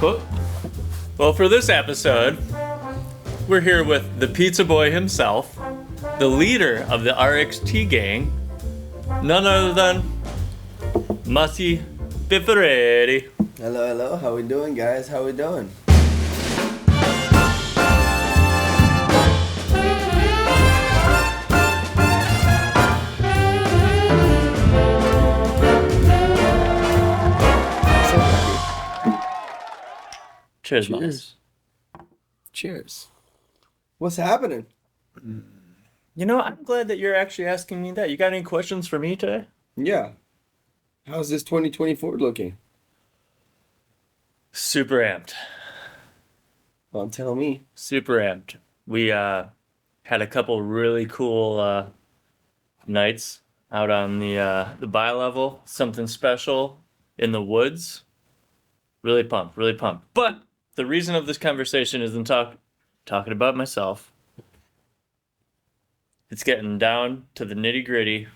Well, well, for this episode, we're here with the pizza boy himself, the leader of the RXT gang, none other than Massi Piffaretti. Hello. How we doing, guys? How we doing? Cheers, Moss. Cheers. What's happening? You know, I'm glad that you're actually asking me that. You got any questions for me today? Yeah. How's this 2024 looking? Super amped. Well, tell me. Super amped. We had a couple really cool nights out on the bi-level, something special in the woods. Really pumped. But the reason of this conversation isn't talking about myself. It's getting down to the nitty gritty.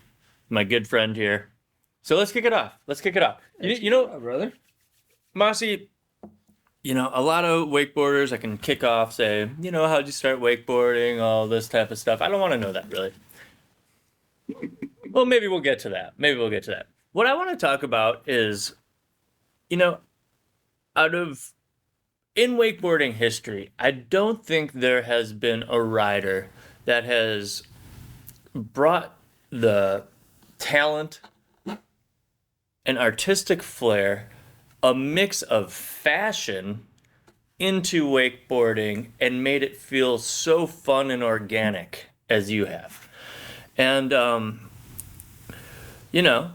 My good friend here. So let's kick it off. You know, brother. Massi, you know, a lot of wakeboarders I can kick off, say, you know, how'd you start wakeboarding, all this type of stuff. I don't want to know that, really. Well, maybe we'll get to that. What I want to talk about is, you know, in wakeboarding history, I don't think there has been a rider that has brought the talent and artistic flair, a mix of fashion into wakeboarding and made it feel so fun and organic as you have. And, you know,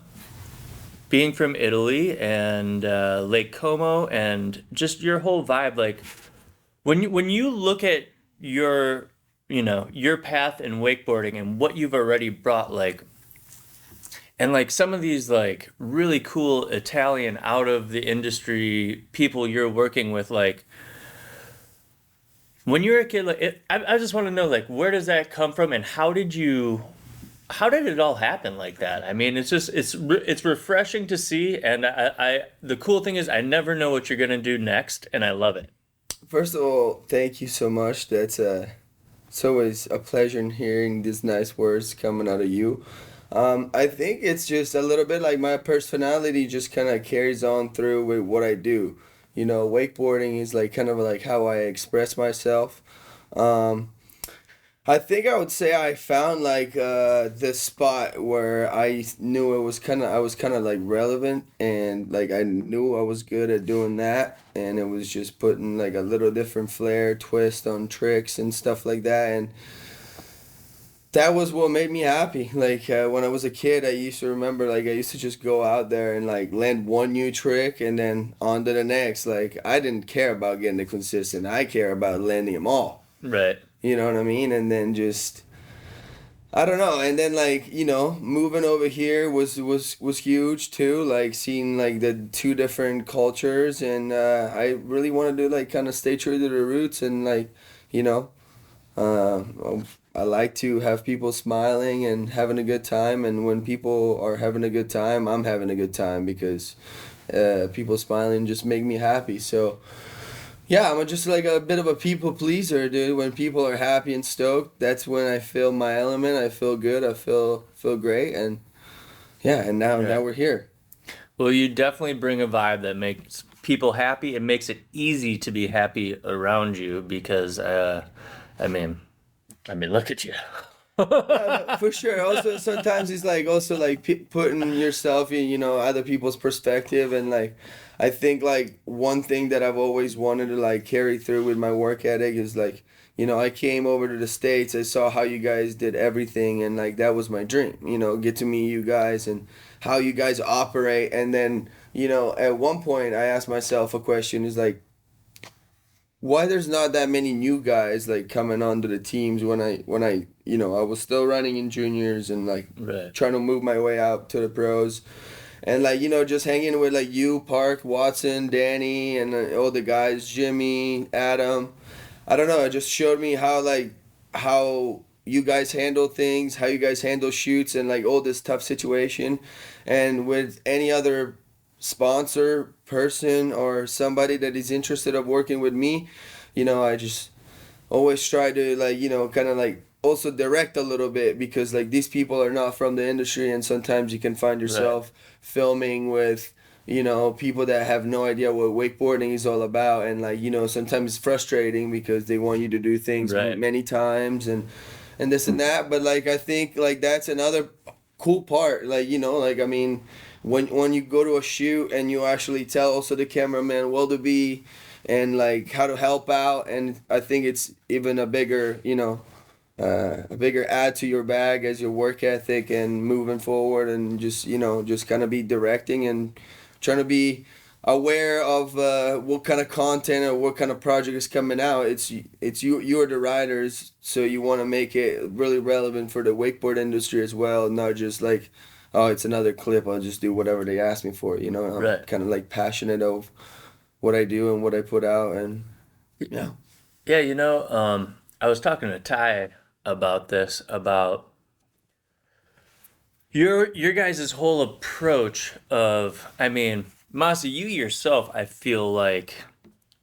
being from Italy and Lake Como and just your whole vibe, like when you look at your path in wakeboarding and what you've already brought, like, and like some of these like really cool Italian out of the industry people you're working with, like when you're a kid, like I just want to know, like, where does that come from and how did it all happen like that? I mean, it's refreshing to see, and I the cool thing is I never know what you're gonna do next, and I love it. First of all, thank you so much. It's always a pleasure in hearing these nice words coming out of you. I think it's just a little bit like my personality just kind of carries on through with what I do. You know, wakeboarding is like kind of like how I express myself. I think I would say I found like this spot where I knew I was kind of like relevant, and like I knew I was good at doing that, and it was just putting like a little different flair twist on tricks and stuff like that, and that was what made me happy. Like when I was a kid, I used to just go out there and like land one new trick and then on to the next. Like I didn't care about getting it consistent. I care about landing them all. Right. You know what I mean? And then just, I don't know. And then like, you know, moving over here was huge too. Like seeing like the two different cultures, and I really wanted to like kind of stay true to the roots, and like, you know, I like to have people smiling and having a good time. And when people are having a good time, I'm having a good time because people smiling just make me happy. So yeah, I'm just like a bit of a people pleaser, dude. When people are happy and stoked, that's when I feel my element. I feel good. I feel great, and yeah. And now we're here. Well, you definitely bring a vibe that makes people happy. It makes it easy to be happy around you because, I mean, look at you. For sure. Also, sometimes it's like also like putting yourself in, you know, other people's perspective, and like I think like one thing that I've always wanted to like carry through with my work ethic is like, you know, I came over to the States, I saw how you guys did everything, and like that was my dream, you know, get to meet you guys and how you guys operate. And then, you know, at one point I asked myself a question, is like, why there's not that many new guys like coming onto the teams when I you know, I was still running in juniors and like trying to move my way out to the pros. And like, you know, just hanging with like you, Park, Watson, Danny, and all the guys, Jimmy, Adam. I don't know, it just showed me how you guys handle things, how you guys handle shoots and like all this tough situation. And with any other sponsor person or somebody that is interested of working with me, I just always try to like kind of like also direct a little bit, because like these people are not from the industry, and sometimes you can find Right. yourself filming with people that have no idea what wakeboarding is all about, and like sometimes it's frustrating because they want you to do things Right. many times and this and that. But like I think like that's another cool part, like like I mean, when you go to a shoot and you actually tell also the cameraman well to be and like how to help out, and I think it's even a bigger a bigger add to your bag as your work ethic and moving forward, and just just kind of be directing and trying to be aware of what kind of content or what kind of project is coming out. It's you're the writers, so you want to make it really relevant for the wakeboard industry as well, not just like, oh, it's another clip, I'll just do whatever they ask me for. I'm Right. kind of like passionate of what I do and what I put out, and yeah. Yeah, I was talking to Ty about this, about your guys' whole approach of, I mean, Massi, you yourself, I feel like,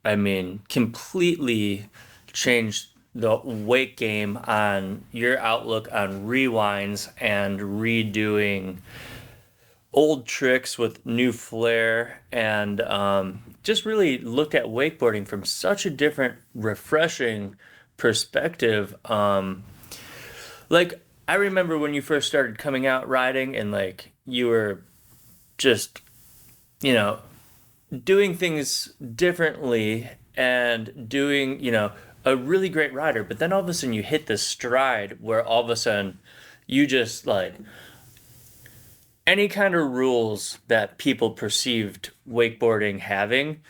I mean, completely changed the wake game on your outlook on rewinds and redoing old tricks with new flair, and just really looked at wakeboarding from such a different, refreshing perspective. Like, I remember when you first started coming out riding, and like you were just, you know, doing things differently and doing, a really great rider. But then all of a sudden you hit this stride where all of a sudden you just like any kind of rules that people perceived wakeboarding having,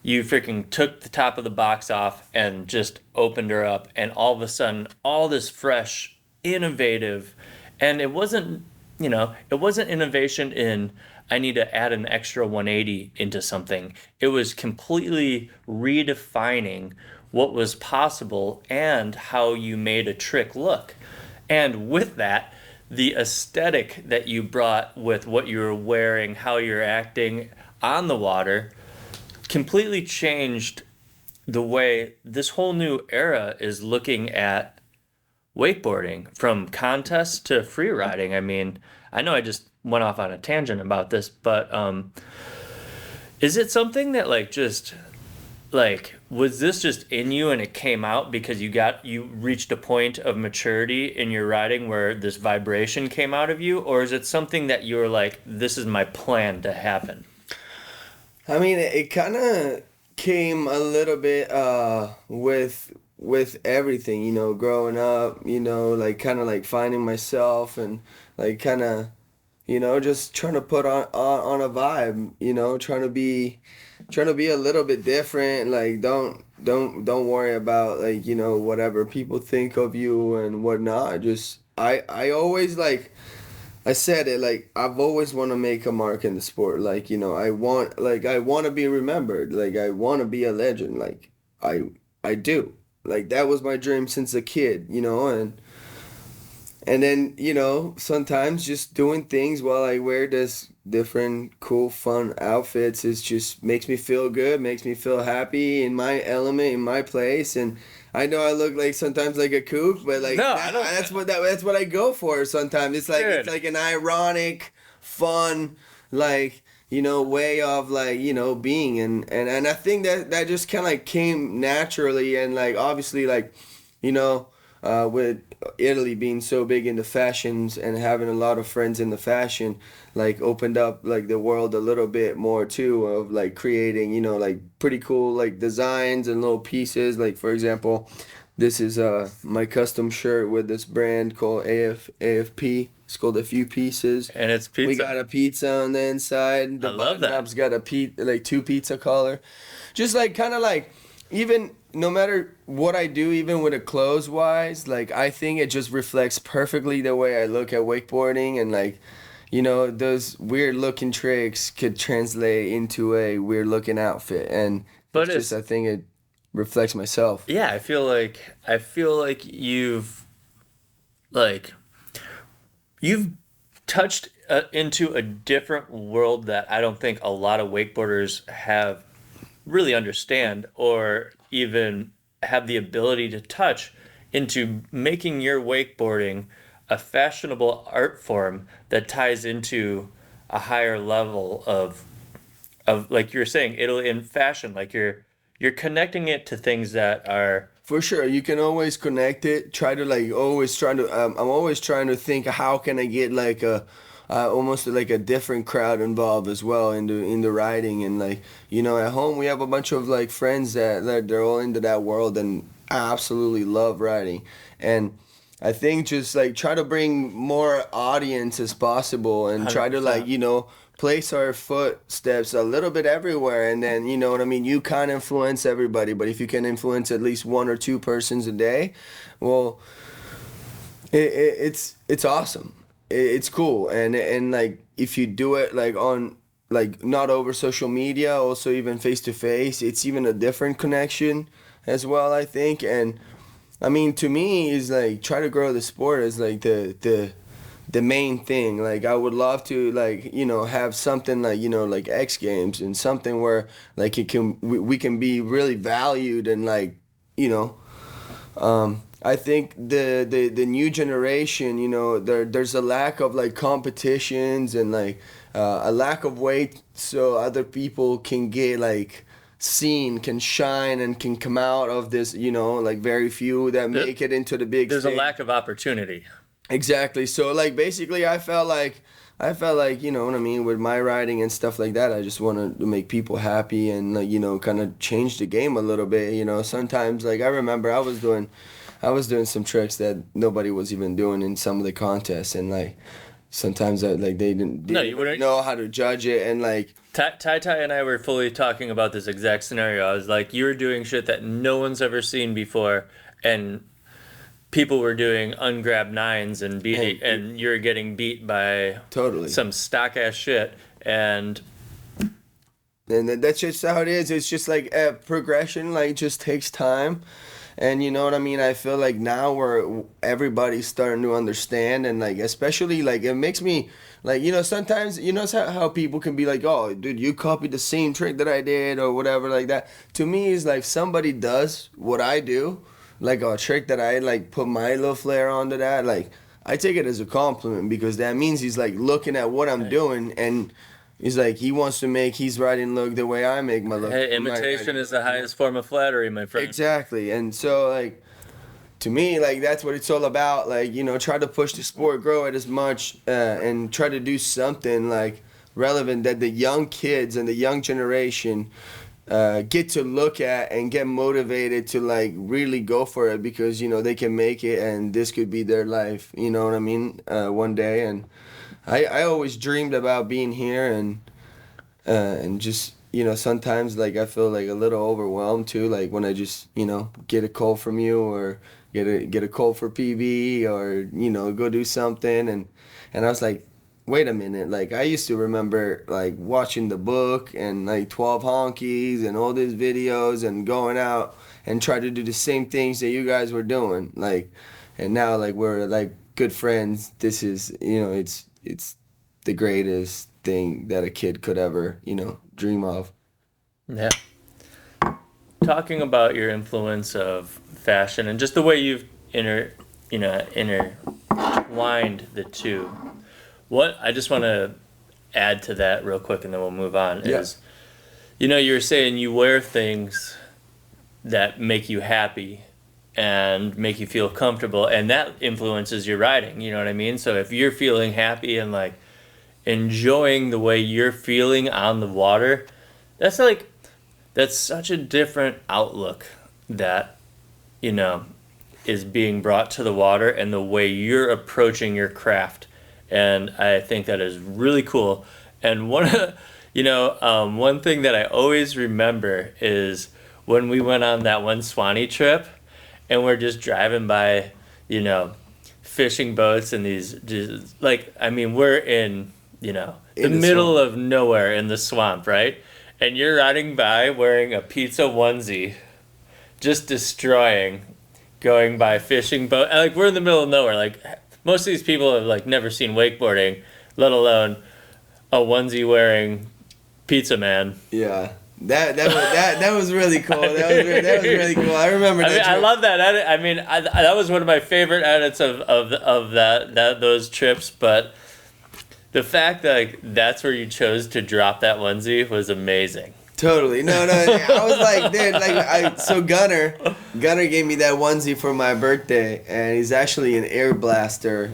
you freaking took the top of the box off and just opened her up, and all of a sudden all this fresh, innovative, and it wasn't innovation in I need to add an extra 180 into something. It was completely redefining what was possible and how you made a trick look. And with that, the aesthetic that you brought with what you were wearing, how you're acting on the water, completely changed the way this whole new era is looking at wakeboarding, from contests to free riding. I mean, I know I just went off on a tangent about this, but is it something that like just like was this just in you and it came out because you reached a point of maturity in your riding where this vibration came out of you, or is it something that you were like, this is my plan to happen? I mean, it kind of came a little bit with everything, growing up, like kind of like finding myself and like kind of, just trying to put on a vibe, trying to be a little bit different. Like don't worry about like, whatever people think of you and whatnot. Just I always I said it, like I've always want to make a mark in the sport. Like I want to be remembered. Like I want to be a legend. Like I do. Like that was my dream since a kid. And then sometimes just doing things while I wear this different cool fun outfits is just makes me feel good, makes me feel happy in my element, in my place. And I know I look like sometimes like a kook, but like No, I don't. that's what I go for sometimes. It's Dude, like an ironic, fun, like way of like being. And I think that just kind of like came naturally. And like obviously like you know with Italy being so big into fashions and having a lot of friends in the fashion, like opened up like the world a little bit more too, of like creating like pretty cool like designs and little pieces. Like for example, this is my custom shirt with this brand called AFP. It's called A Few Pieces. and it's We pizza. got a pizza on the inside. I The love button that. up's got like two pizza collar. Just like kind of like, even no matter what I do, even with the clothes wise, like I think it just reflects perfectly the way I look at wakeboarding. And like those weird looking tricks could translate into a weird looking outfit, and But it's just, it's I think it reflects myself. yeah, I feel like like you've touched into a different world that I don't think a lot of wakeboarders have really understand or even have the ability to touch into making your wakeboarding a fashionable art form that ties into a higher level of like you were saying, Italy in fashion. Like you're connecting it to things that are For sure, you can always connect it. Try to like always trying to. I'm always trying to think how can I get like a almost like a different crowd involved as well in the writing and like at home we have a bunch of like friends that they're all into that world and absolutely love writing and I think just like try to bring more audience as possible and try to like 100%. place our footsteps a little bit everywhere and then you know what I mean you can't influence everybody but if you can influence at least one or two persons a day well it's awesome it's cool and like if you do it like on like not over social media also even face to face it's even a different connection as well I think and I mean to me is like try to grow the sport is like the main thing. Like I would love to like have something like like X Games and something where like we can be really valued and like you know I think the new generation there's a lack of like competitions and like a lack of weight so other people can get like seen can shine and can come out of this like very few that There- make it into the big There's a stage. lack of opportunity. Exactly. So like basically I felt like you know what I mean with my writing and stuff like that I just wanted to make people happy and like, kind of change the game a little bit, sometimes like I remember I was doing some tricks that nobody was even doing in some of the contests and like sometimes like they didn't, No, didn't you even wouldn't. know how to judge it and like Tai Tai and I were fully talking about this exact scenario. I was like, you're doing shit that no one's ever seen before, and people were doing ungrabbed nines and beating, and and you're getting beat by totally. some stock ass shit. And And that's just how it is. It's just like progression, like just takes time. And you know what I mean? I feel like now where everybody's starting to understand, and like especially like it makes me like sometimes it's how people can be like, oh, dude, you copied the same trick that I did or whatever like that. To me, is like somebody does what I do, like a trick that I like put my little flair onto that. Like I take it as a compliment because that means he's like looking at what I'm doing and he's like he wants to make his writing look the way I make my look. hey, My imitation writing is the highest form of flattery, my friend. exactly. And so like to me like that's what it's all about like try to push the sport grow it as much and try to do something like relevant that the young kids and the young generation get to look at and get motivated to like really go for it because they can make it and this could be their life, you know what I mean, one day. And I always dreamed about being here and just sometimes like I feel like a little overwhelmed too like when I just get a call from you or get a call for PB or go do something and I was like wait a minute like I used to remember like watching the book and like 12 honkies and all these videos and going out and try to do the same things that you guys were doing like and now like we're like good friends. This is it's the greatest thing that a kid could ever dream of. Yeah. Talking about your influence of fashion and just the way you've intertwined the two. What I just want to add to that real quick, and then we'll move on. Yeah. Is you were saying you wear things that make you happy and make you feel comfortable, and that influences your writing. You know what I mean? So if you're feeling happy and like enjoying the way you're feeling on the water, that's like that's such a different outlook that you know is being brought to the water and the way you're approaching your craft. And I think that is really cool. And one thing that I always remember is when we went on that one Swanee trip and we're just driving by, fishing boats and these, just, like, I mean, we're in, the In the middle swamp. of nowhere in the swamp, right? And you're riding by wearing a pizza onesie, just destroying, going by fishing boat. Like, we're in the middle of nowhere. Like, most of these people have, like, never seen wakeboarding, let alone a onesie wearing pizza man. Yeah. That was really cool. That was really cool. I remember that. I love that edit. I mean, that was one of my favorite edits of those trips. But the fact that like, that's where you chose to drop that onesie was amazing. Totally. No. I was like, dude, so Gunner gave me that onesie for my birthday, and he's actually an Air Blaster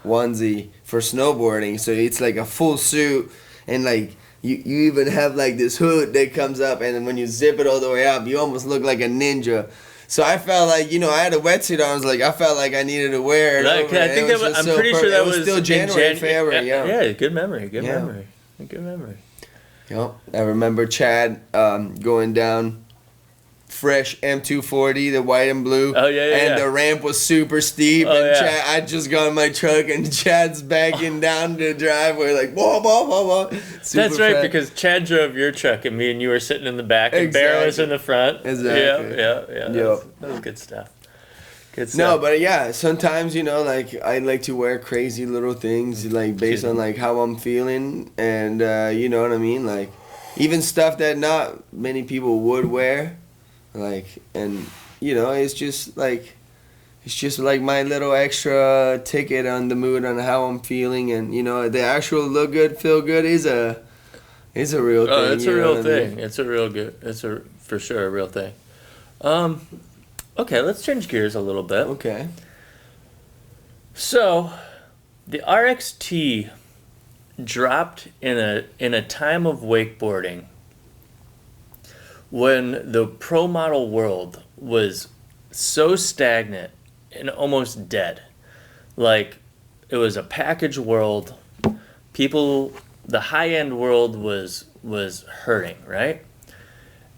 onesie for snowboarding. So it's like a full suit, and like you even have like this hood that comes up, and then when you zip it all the way up, you almost look like a ninja. So I felt like, you know, I had a wetsuit on. I was like, I felt like I needed to wear it. Right, over, I think I'm pretty sure that was still January, February. Yeah, good memory. Good memory. Yep. I remember Chad going down fresh M240, the white and blue. Oh, yeah. And the ramp was super steep. Oh, and yeah. Chad, I just got in my truck, and Chad's backing down the driveway like, whoa. That's right, because Chad drove your truck, and me and you were sitting in the back, and Bear was in the front. Exactly. Yeah. Yep. That was good stuff. Good stuff. No, but yeah, sometimes, you know, like, I like to wear crazy little things, like, based on, like, how I'm feeling, and, you know what I mean? Like, even stuff that not many people would wear, like, and, you know, it's just like my little extra ticket on the mood on how I'm feeling, and, you know, the actual look good, feel good is a real thing. Oh, it's a real thing. It's for sure a real thing. Okay, let's change gears a little bit. Okay. So, the RXT dropped in a time of wakeboarding when the pro model world was so stagnant and almost dead. Like, it was a package world. The high-end world was hurting, right?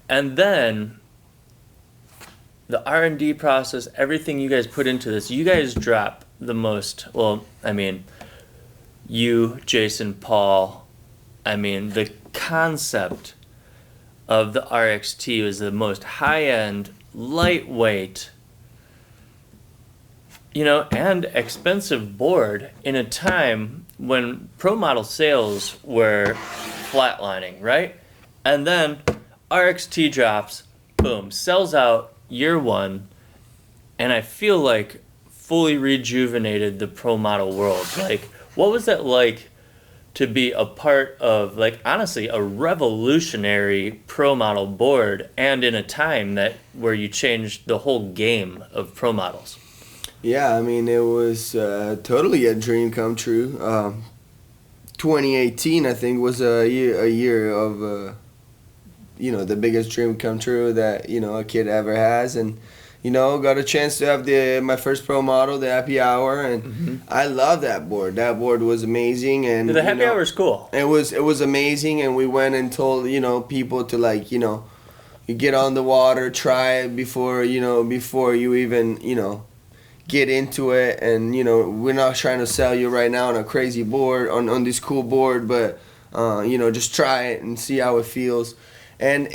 And then the R&D process, everything you guys put into this, you guys drop the most, well, I mean, you, Jason, Paul, I mean, the concept of the RXT was the most high-end, lightweight, you know, and expensive board in a time when pro model sales were flatlining, right? And then RXT drops, boom, sells out year one, and I feel like fully rejuvenated the pro model world. Like, what was that like to be a part of, like, honestly, a revolutionary pro model board, and in a time where you changed the whole game of pro models? Yeah, I mean, it was totally a dream come true. 2018, I think, was a year of, you know, the biggest dream come true that, you know, a kid ever has. And, you know, got a chance to have my first pro model, the happy hour, and I love that board. That board was amazing, and the happy hour is cool. It was amazing, and we went and told, you know, people to, like, you know, you get on the water, try it before you even, you know, get into it. And, you know, we're not trying to sell you right now on a crazy board, on this cool board, but you know, just try it and see how it feels. And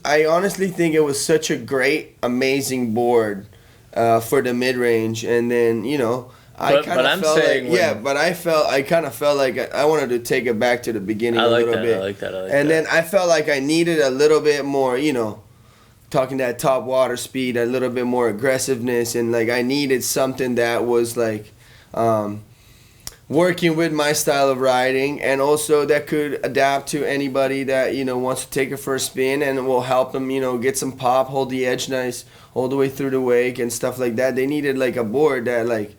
I honestly think it was such a great, amazing board for the mid-range. And then, you know, I kind of felt I kind of felt like I wanted to take it back to the beginning a little bit. I like that. And then I felt like I needed a little bit more, you know, talking that top water speed, a little bit more aggressiveness. And, like, I needed something that was, like, working with my style of riding, and also that could adapt to anybody that, you know, wants to take it for a spin, and it will help them, you know, get some pop, hold the edge nice all the way through the wake and stuff like that. They needed, like, a board that, like,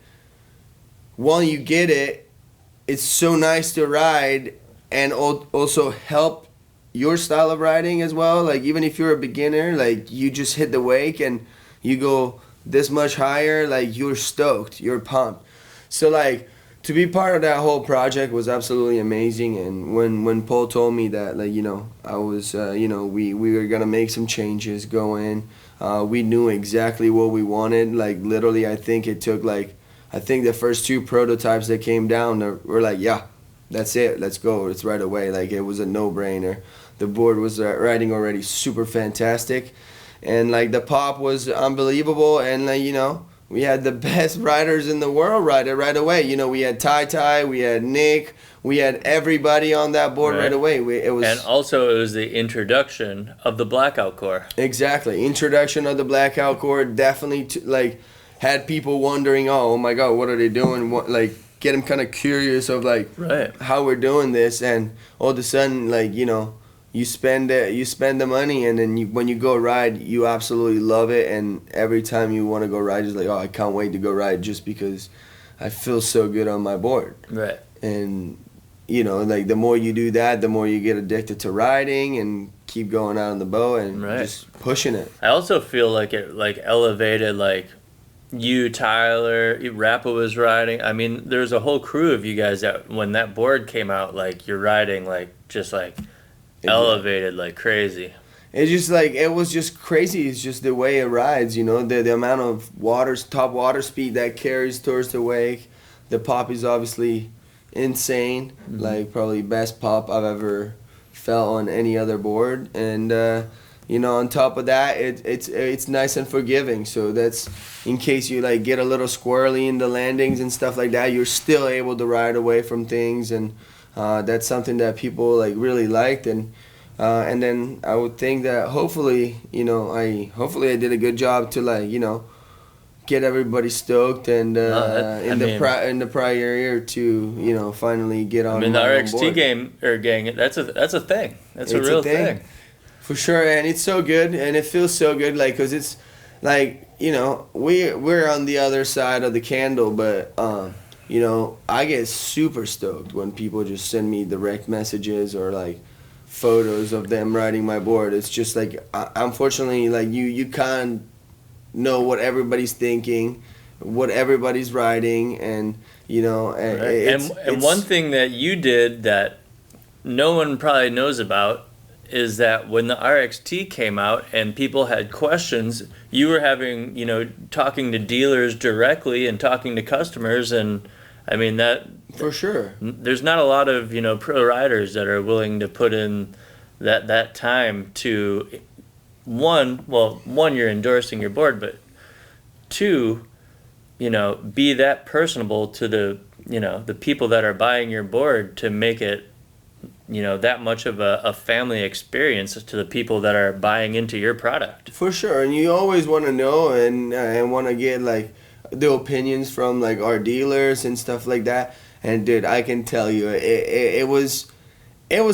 while you get it, it's so nice to ride, and also help your style of riding as well. Like, even if you're a beginner, like, you just hit the wake and you go this much higher, like, you're stoked, you're pumped. So, like, to be part of that whole project was absolutely amazing. And when Paul told me that, like, you know, I was, you know, we were going to make some changes, go in. We knew exactly what we wanted. Like, literally, I think it took, like, the first two prototypes that came down were like, yeah, that's it. Let's go. It's right away. Like, it was a no-brainer. The board was riding already super fantastic. And, like, the pop was unbelievable. And, like, you know, we had the best riders in the world ride it right away. You know, we had Tai, we had Nick, we had everybody on that board right away. It was, and also it was the introduction of the blackout core. Exactly, introduction of the blackout core definitely like had people wondering, oh my God, what are they doing? What, like, get them kind of curious of like how we're doing this, and all of a sudden, like, you know, you spend the money, and then when you go ride, you absolutely love it, and every time you want to go ride, it's like, oh, I can't wait to go ride just because I feel so good on my board. Right. And you know, like the more you do that, the more you get addicted to riding and keep going out on the boat and just pushing it. I also feel like it like elevated like you, Tyler, Rappa was riding. I mean, there's a whole crew of you guys that when that board came out, like you're riding like just like elevated like crazy. It's just like, it was just crazy. It's just the way it rides, you know, the amount of top water speed that carries towards the wake. The pop is obviously insane, like probably best pop I've ever felt on any other board, and you know, on top of that, it's nice and forgiving. So that's in case you like get a little squirrely in the landings and stuff like that, you're still able to ride away from things, and that's something that people like really liked. And then I would think that hopefully, you know, I did a good job to like, you know, get everybody stoked, and in the prior year to, you know, finally get on. I mean, the RXT gang, that's a thing. That's a real thing. For sure, and it's so good, and it feels so good, like, cause it's like, you know, we're on the other side of the candle, but you know, I get super stoked when people just send me direct messages or like photos of them riding my board. It's just like, unfortunately, like you can't know what everybody's thinking, what everybody's riding, and you know, and one thing that you did that no one probably knows about is that when the RXT came out and people had questions, you were having, you know, talking to dealers directly and talking to customers, and I mean that for sure. There's not a lot of, you know, pro riders that are willing to put in that time to one, you're endorsing your board, but two, you know, be that personable to the, you know, the people that are buying your board, to make it, you know, that much of a family experience to the people that are buying into your product. For sure, and you always want to know and want to get like the opinions from like our dealers and stuff like that. And dude, I can tell you, it was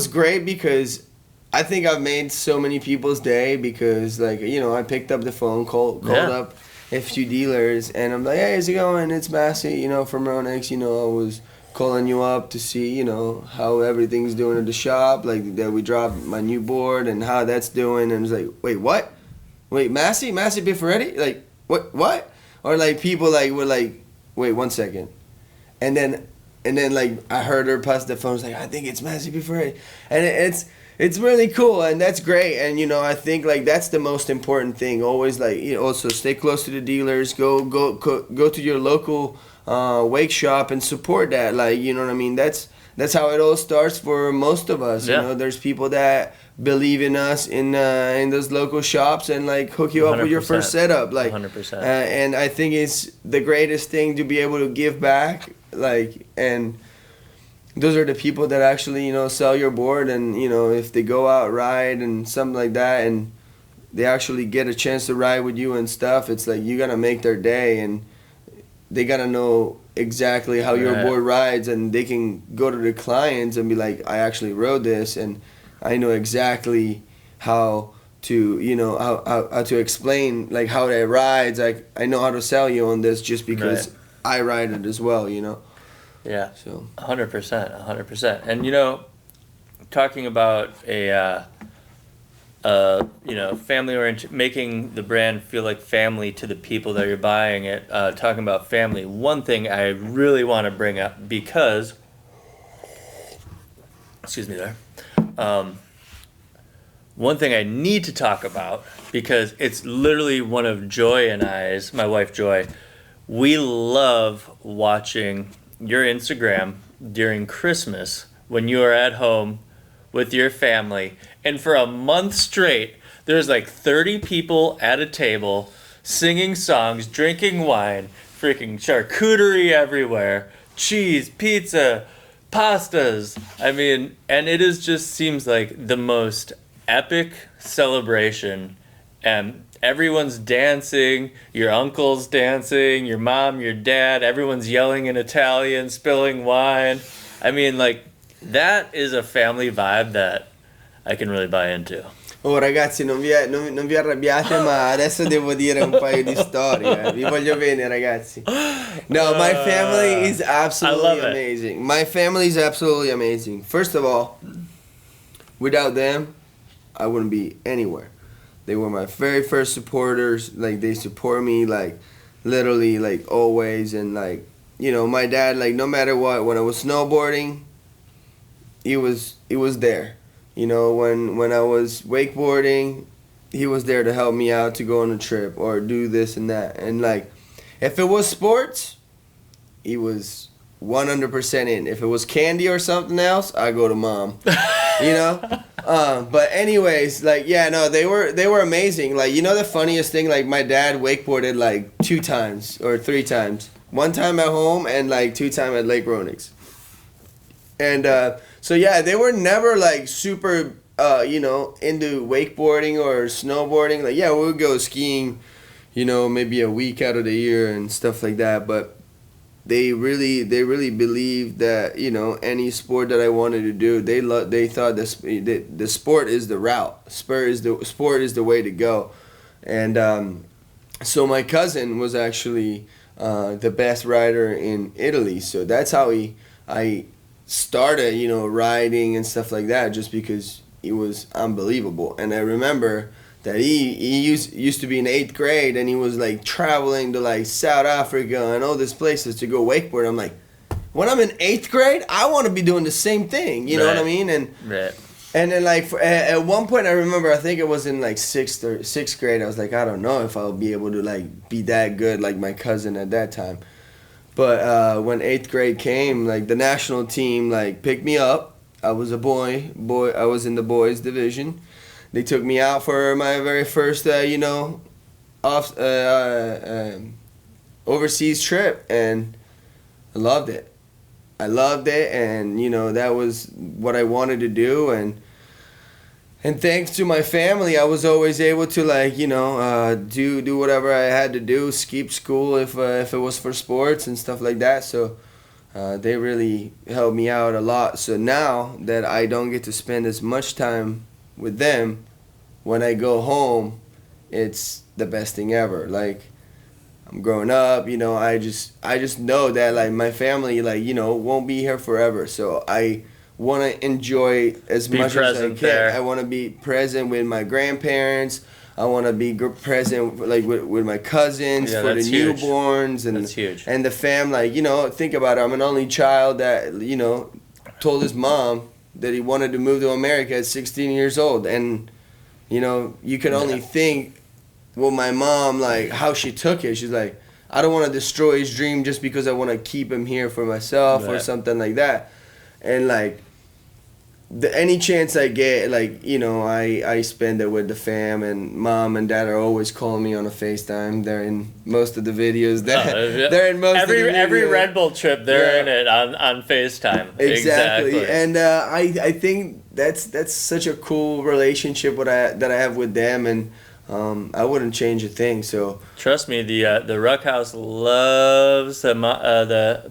great, because I think I've made so many people's day, because like, you know, I picked up the phone, called up a few dealers, and I'm like, hey, how's it going? It's Massi, you know, from Ronix. You know, I was calling you up to see, you know, how everything's doing at the shop, like that we dropped my new board and how that's doing. And it's like, wait, what? Wait, Massi Piffaretti? Like, what? Or like people like were like, wait, 1 second. And then like I heard her pass the phone, was like, I think it's Massi Piffaretti. And it's really cool, and that's great. And you know, I think like that's the most important thing. Always like, you know, also stay close to the dealers. Go to your local wake shop and support that. Like, you know what I mean? That's how it all starts for most of us. Yeah. You know, there's people that believe in us in those local shops and like hook you up with your first setup. Like 100%. And I think it's the greatest thing to be able to give back. Like, and those are the people that actually, you know, sell your board, and you know, if they go out ride and something like that, and they actually get a chance to ride with you and stuff, it's like you gotta make their day, and they gotta know exactly how your board rides, and they can go to the clients and be like, I actually rode this, and I know exactly how to, you know, how to explain like how it rides. Like, I know how to sell you on this just because I ride it as well, you know. Yeah. So 100%. And you know, talking about a you know, family oriented, making the brand feel like family to the people that you're buying it. Talking about family, one thing I really want to bring up, because, excuse me there, one thing I need to talk about, because it's literally one of Joy and I's, my wife Joy, we love watching your Instagram during Christmas when you are at home with your family, and for a month straight there's like 30 people at a table singing songs, drinking wine, freaking charcuterie everywhere, cheese, pizza, pastas. I mean, and it is just seems like the most epic celebration, and everyone's dancing, your uncle's dancing, your mom, your dad, everyone's yelling in Italian, spilling wine. I mean, like, that is a family vibe that I can really buy into. Oh ragazzi, non vi arrabbiate, ma adesso devo dire un paio di storie. Vi voglio bene, ragazzi. No, my family is absolutely amazing. My family is absolutely amazing. First of all, without them, I wouldn't be anywhere. They were my very first supporters. Like, they support me, like, literally, like, always. And, like, you know, my dad, like, no matter what, when I was snowboarding, he was there. You know, when I was wakeboarding, he was there to help me out to go on a trip or do this and that. And, like, if it was sports, he was 100% in. If it was candy or something else, I go to mom. You know? But anyways, like, yeah, no, they were amazing. Like, you know the funniest thing? Like, my dad wakeboarded, like, 2 times or 3 times. 1 time at home and, like, 2 times at Lake Ronix. And, so yeah, they were never like super, you know, into wakeboarding or snowboarding. Like, yeah, we would go skiing, you know, maybe a week out of the year and stuff like that. But they really believed that, you know, any sport that I wanted to do, they thought the sport is the route. Sport is the way to go. And so my cousin was actually the best rider in Italy. So that's how I started, you know, riding and stuff like that, just because it was unbelievable. And I remember that he used to be in 8th grade, and he was like traveling to like South Africa and all these places to go wakeboard. I'm like, when I'm in 8th grade, I want to be doing the same thing. You know what I mean? And and then like at one point, I remember, I think it was in like 6th grade. I was like, I don't know if I'll be able to like be that good like my cousin at that time. But when 8th grade came, like the national team like picked me up. I was a boy. I was in the boys division. They took me out for my very first, you know, overseas trip, and I loved it. And you know, that was what I wanted to do, and thanks to my family, I was always able to, like, you know, do whatever I had to do, skip school if it was for sports and stuff like that. So they really helped me out a lot. So now that I don't get to spend as much time with them, when I go home, it's the best thing ever. Like, I'm growing up, you know, I just know that, like, my family, like, you know, won't be here forever. So I want to enjoy as much as I can. There. I want to be present with my grandparents. I want to be present like with my cousins for the newborns and that's huge. And the fam. Like, you know, think about it. I'm an only child that, you know, told his mom that he wanted to move to America at 16 years old. And, you know, you can only think, well, my mom, like, how she took it. She's like, I don't want to destroy his dream just because I want to keep him here for myself or something like that. And, like, any chance I get, like, you know, I spend it with the fam, and mom and dad are always calling me on a FaceTime. They're in most of the videos. They're in most of the videos. Every Red Bull trip, they're in it on FaceTime. Exactly. And I think that's such a cool relationship that I have with them, and I wouldn't change a thing. So trust me, the Ruck House loves the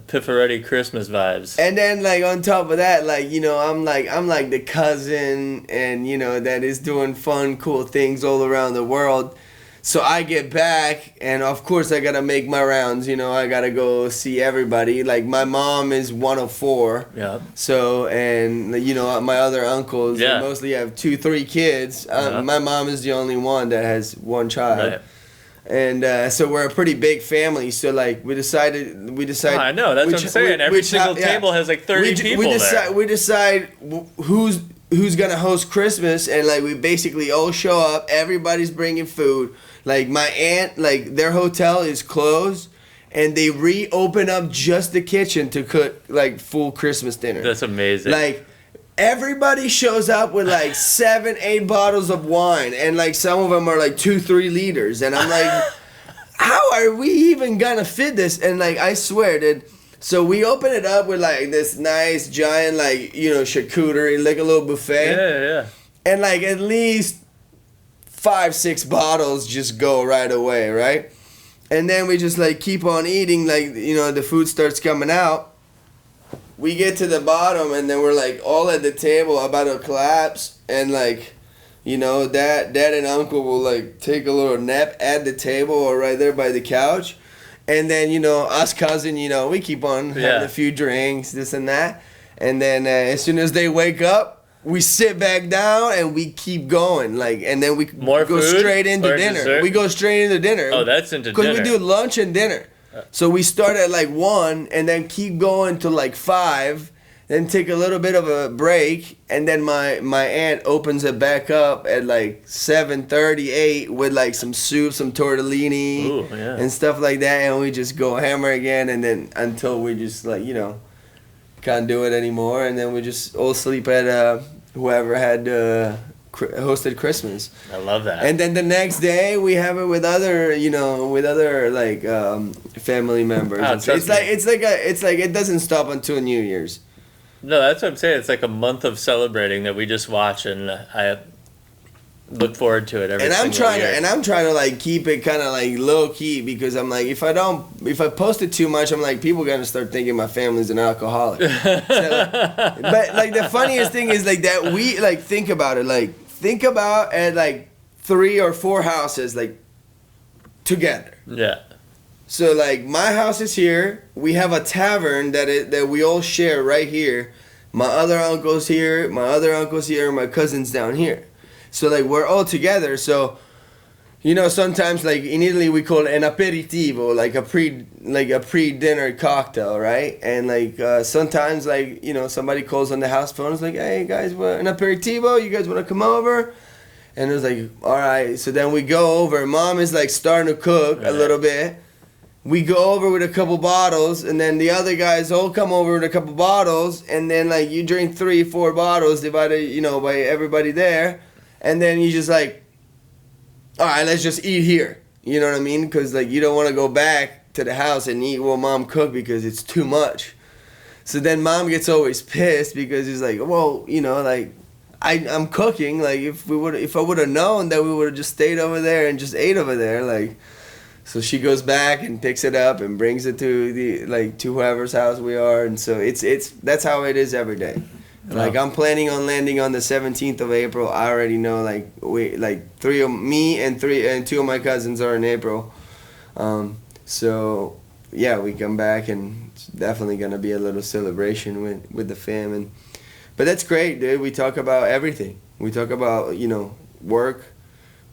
Piffaretti Christmas vibes. And then, like, on top of that, like, you know, I'm like the cousin, and, you know, that is doing fun, cool things all around the world. So I get back, and of course I gotta make my rounds. You know, I gotta go see everybody. Like, my mom is one of 4. Yeah. So, and, you know, my other uncles mostly have 2-3 kids. My mom is the only one that has 1 child. Right. And so we're a pretty big family. So, like, we decided. Oh, I know, that's what I'm saying. Every single table has like 30 people there. We decide who's gonna host Christmas, and, like, we basically all show up. Everybody's bringing food. Like, my aunt, like, their hotel is closed, and they reopen up just the kitchen to cook, like, full Christmas dinner. That's amazing. Like, everybody shows up with, like, 7-8 bottles of wine, and, like, some of them are like 2-3 liters, and I'm like, how are we even gonna fit this? And like, I swear, dude. So we open it up with like this nice giant, like, you know, charcuterie, like a little buffet. Yeah. And like at least 5-6 bottles just go right away, right? And then we just like keep on eating, like, you know, the food starts coming out. We get to the bottom and then we're like all at the table about to collapse, and like, you know, dad and uncle will like take a little nap at the table or right there by the couch. And then, you know, us cousin, you know, we keep on having a few drinks, this and that. And then as soon as they wake up, we sit back down and we keep going. Like, and then we go straight into dinner. Dessert? We go straight into dinner. Oh, that's into dinner. Because we do lunch and dinner. So we start at like 1 and then keep going to like 5. Then take a little bit of a break, and then my aunt opens it back up at like 7:38 with like some soup, some tortellini, and stuff like that, and we just go hammer again, and then until we just like, you know, can't do it anymore, and then we just all sleep at whoever had hosted Christmas. I love that. And then the next day we have it with other, you know, like family members. Oh, it's like it doesn't stop until New Year's. No, that's what I'm saying. It's like a month of celebrating that we just watch, and I look forward to it every single year. And I'm trying to like keep it kind of like low key, because I'm like, if I post it too much, I'm like, people gonna start thinking my family's an alcoholic. But like the funniest thing is like that we like think about at like 3 or 4 houses like together. Yeah. So like my house is here. We have a tavern that we all share right here. My other uncle's here. My cousin's down here. So like we're all together. So, you know, sometimes like in Italy we call it an aperitivo, like a pre-dinner cocktail, right? And like sometimes like, you know, somebody calls on the house phone. It's like, hey guys, an aperitivo? You guys want to come over? And it was like, all right. So then we go over. Mom is like starting to cook a little bit. We go over with a couple bottles, and then the other guys all come over with a couple bottles, and then like you drink 3-4 bottles divided, you know, by everybody there, and then you just like, all right, let's just eat here. You know what I mean? Because like you don't want to go back to the house and eat what mom cooked because it's too much. So then mom gets always pissed because he's like, well, you know, like I'm cooking. Like if I would have known that we would have just stayed over there and just ate over there, like. So she goes back and picks it up and brings it to whoever's house we are, and so it's that's how it is every day. Like I'm planning on landing on the 17th of April. I already know like 3 of me and 2 of my cousins are in April. So yeah, we come back and it's definitely gonna be a little celebration with the fam, but that's great, dude. We talk about everything. We talk about, you know, work.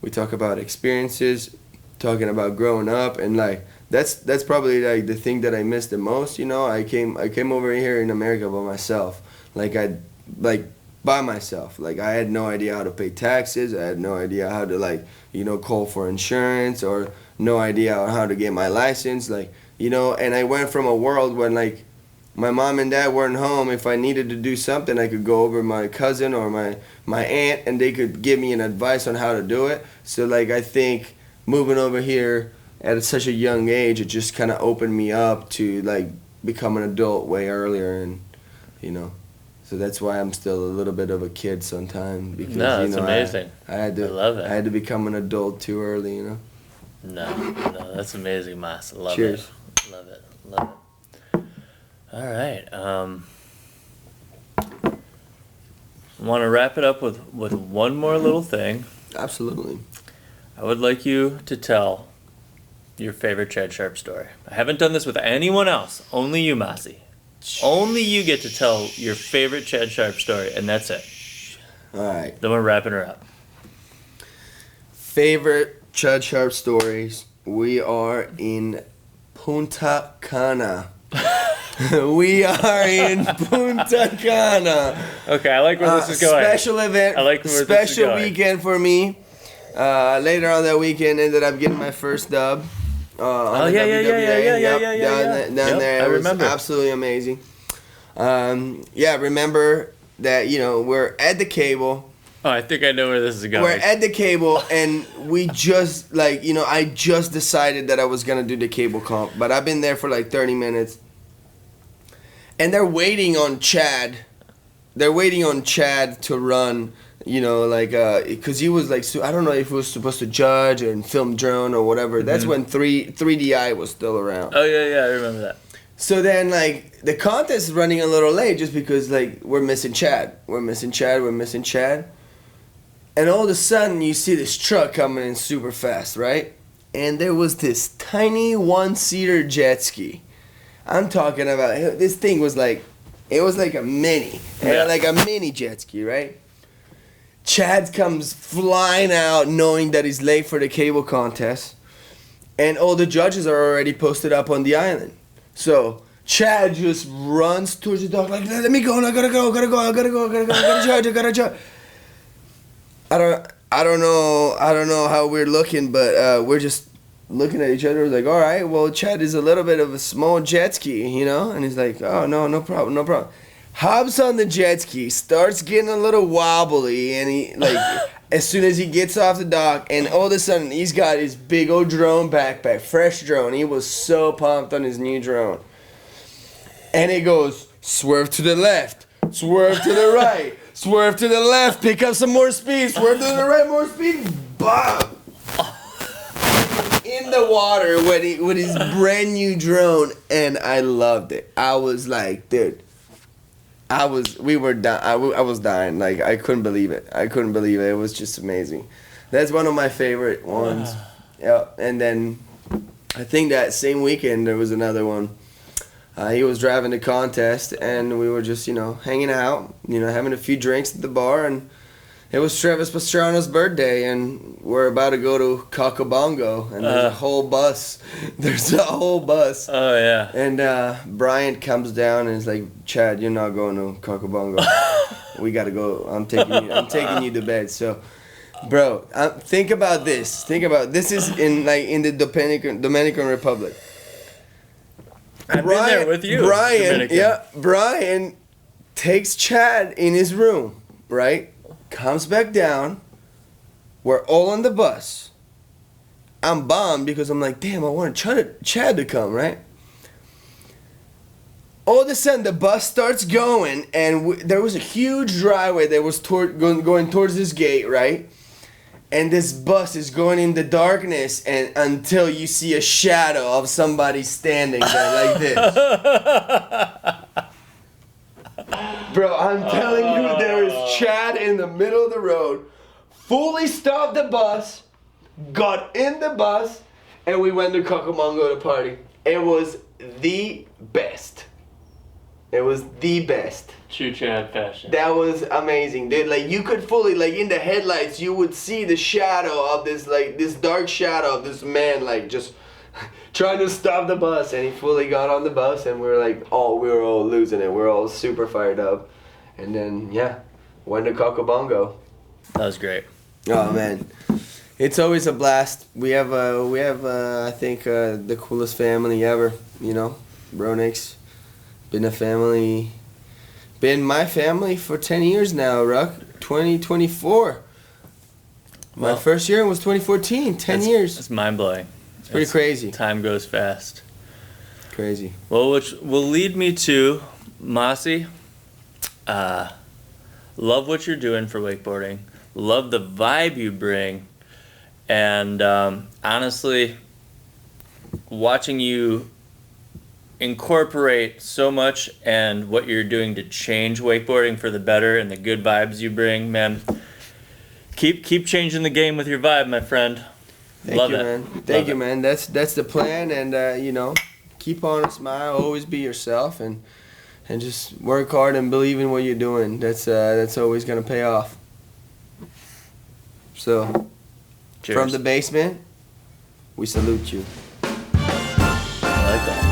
We talk about experiences. Talking about growing up, and like that's probably like the thing that I miss the most. You know, I came over here in America by myself. By myself. Like I had no idea how to pay taxes. I had no idea how to like, you know, call for insurance, or no idea how to get my license. Like, you know, and I went from a world when like my mom and dad weren't home. If I needed to do something, I could go over my cousin or my aunt, and they could give me an advice on how to do it. So like I think moving over here at such a young age, it just kind of opened me up to like become an adult way earlier, and you know, so that's why I'm still a little bit of a kid sometimes, because that's amazing. I love it. I had to become an adult too early, you know. No, that's amazing, Mas. Love Cheers. it. Love it. All right. Want to wrap it up with one more little thing. Absolutely. I would like you to tell your favorite Chad Sharp story. I haven't done this with anyone else. Only you, Massi. Only you get to tell your favorite Chad Sharp story, and that's it. All right. Then we're wrapping her up. Favorite Chad Sharp stories. We are in Punta Cana. We are in Punta Cana. Okay, I like where this is going. Special event. I like where this is special going. weekend for me. Later on that weekend, ended up getting my first dub. On the WWA. Down there. I It was remember. absolutely amazing. Remember that, you know, we're at the cable. Oh, I think I know where this is going. We're at the cable, and we just, like, you know, I just decided that I was going to do the cable comp. But I've been there for like 30 minutes. And they're waiting on Chad. They're waiting on Chad to run, you know, like, because he was like, I don't know if he was supposed to judge and film drone or whatever. That's when 3DI was still around. Oh, yeah, I remember that. So then, like, the contest is running a little late just because, like, we're missing Chad. And all of a sudden, you see this truck coming in super fast, right? And there was this tiny one-seater jet ski. I'm talking about, this thing was like, it was like a mini. Yeah. Like a mini jet ski, right? Chad comes flying out knowing that he's late for the cable contest. And all the judges are already posted up on the island. So Chad just runs towards the dock like, let me go, I gotta judge. I don't know how we're looking, but we're just looking at each other like, all right, well, Chad is a little bit of a small jet ski, you know? And he's like, oh, no problem. Hops on the jet ski, starts getting a little wobbly, and he, like, as soon as he gets off the dock, and all of a sudden, he's got his big old drone backpack, fresh drone. He was so pumped on his new drone. And it goes, swerve to the left, swerve to the right, swerve to the left, pick up some more speed, swerve to the right, more speed, BAM! In the water with his brand new drone, and I loved it. I was like, dude, I was dying. Like, I couldn't believe it. It was just amazing. That's one of my favorite ones. Yeah, and then I think that same weekend there was another one. He was driving the contest, and we were just, you know, hanging out, you know, having a few drinks at the bar, and it was Travis Pastrana's birthday, and we're about to go to Cocobongo, and there's a whole bus. Oh, yeah. And Bryant comes down and is like, Chad, you're not going to Cocobongo. We got to go. I'm taking you to bed. So, bro, think about this. This is in the Dominican Republic. I've been there with you. Brian takes Chad in his room, right? Comes back down. We're all on the bus. I'm bummed because I'm like, damn, I want Chad to come, right? All of a sudden, the bus starts going, and there was a huge driveway that was going towards this gate, right? And this bus is going in the darkness, and until you see a shadow of somebody standing there like this. Bro, I'm telling you, there is Chad in the middle of the road, fully stopped the bus, got in the bus, and we went to Cocobongo to party. It was the best. True Chad fashion. That was amazing, dude. Like, you could fully, like, in the headlights, you would see the shadow of this, like, this dark shadow of this man, like, just trying to stop the bus. And he fully got on the bus, and we were all losing it. We were all super fired up. And then, yeah, went to Cocobongo. That was great. Oh, man. It's always a blast. We have I think, the coolest family ever, you know? Ronix. Been my family for 10 years now, Ruck. 2024. My first year was 2014. 10 years. That's mind-blowing. It's pretty crazy. Time goes fast. Crazy. Well, which will lead me to, Massi, love what you're doing for wakeboarding. Love the vibe you bring. And honestly, watching you incorporate so much and what you're doing to change wakeboarding for the better and the good vibes you bring, man. Keep changing the game with your vibe, my friend. Thank you, man. That's the plan, and you know, keep on a smile, always be yourself, and just work hard and believe in what you're doing. That's always gonna pay off. So, cheers. From the basement, we salute you. I like that.